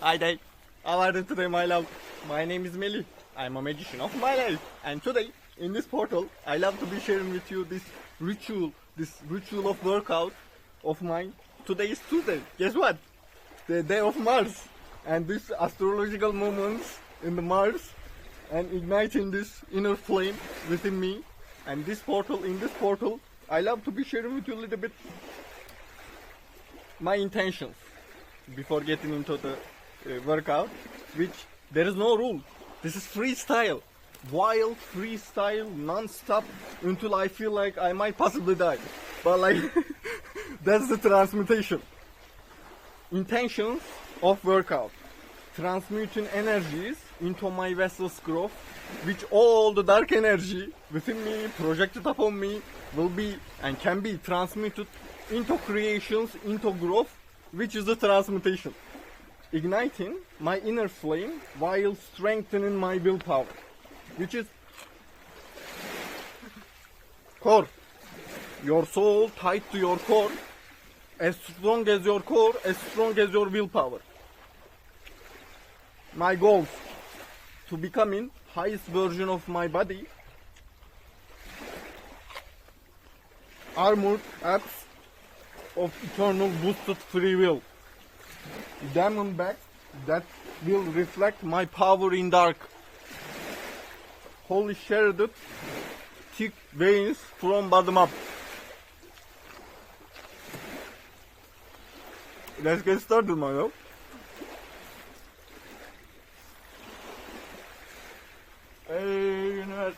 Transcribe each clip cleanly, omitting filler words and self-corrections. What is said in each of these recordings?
Hi there. How are you today, my love? My name is Melih. I'm a magician of my life. And today, in this portal, I love to be sharing with you this ritual of workout of mine. Today is Tuesday. Guess what? The day of Mars. And this astrological moments in the Mars and igniting this inner flame within me. And in this portal, I love to be sharing with you a little bit my intentions before getting into the workout, which there is no rule. This is freestyle, wild freestyle, non-stop until I feel like I might possibly die. But like, that's the transmutation. Intentions of workout. Transmuting energies into my vessel's growth, which all the dark energy within me, projected upon me, will be and can be transmuted into creations, into growth, which is the transmutation. Igniting my inner flame while strengthening my willpower, which is core. Your soul tied to your core. As strong as your core, as strong as your willpower. My goals to becoming highest version of my body. Armored acts of eternal boosted free will. Diamond back that will reflect my power in dark. Holy shredded thick veins from bottom up. Let's get started, my love. Hey, you know what?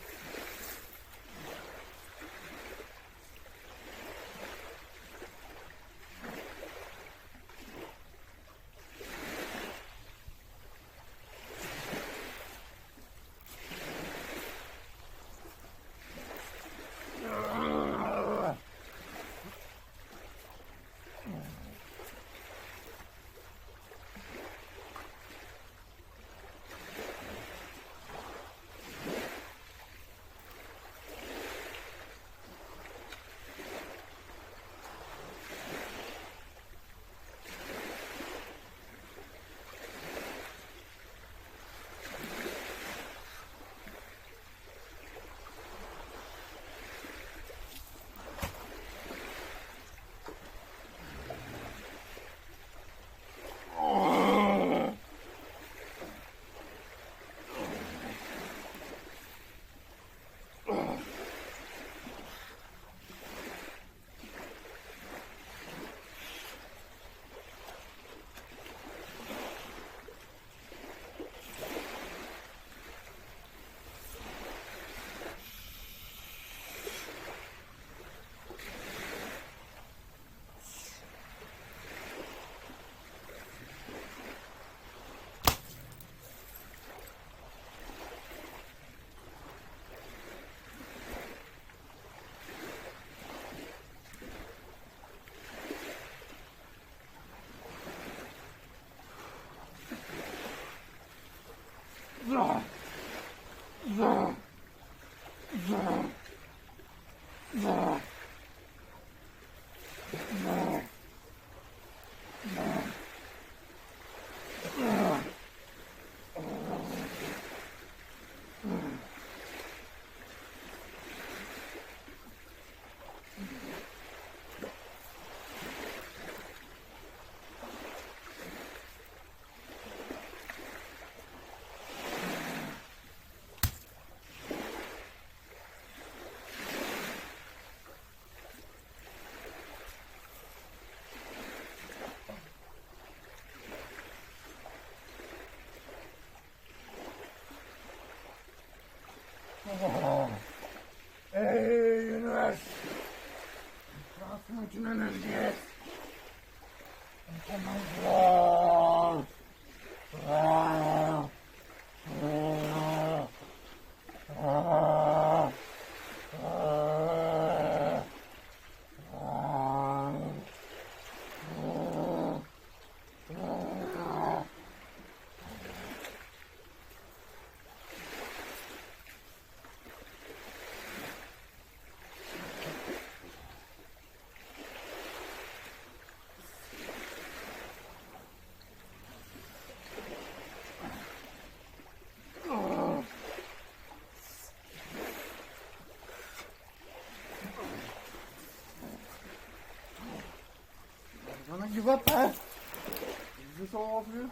give up, huh? Is this all of you?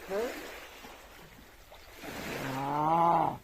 Huh? Ah.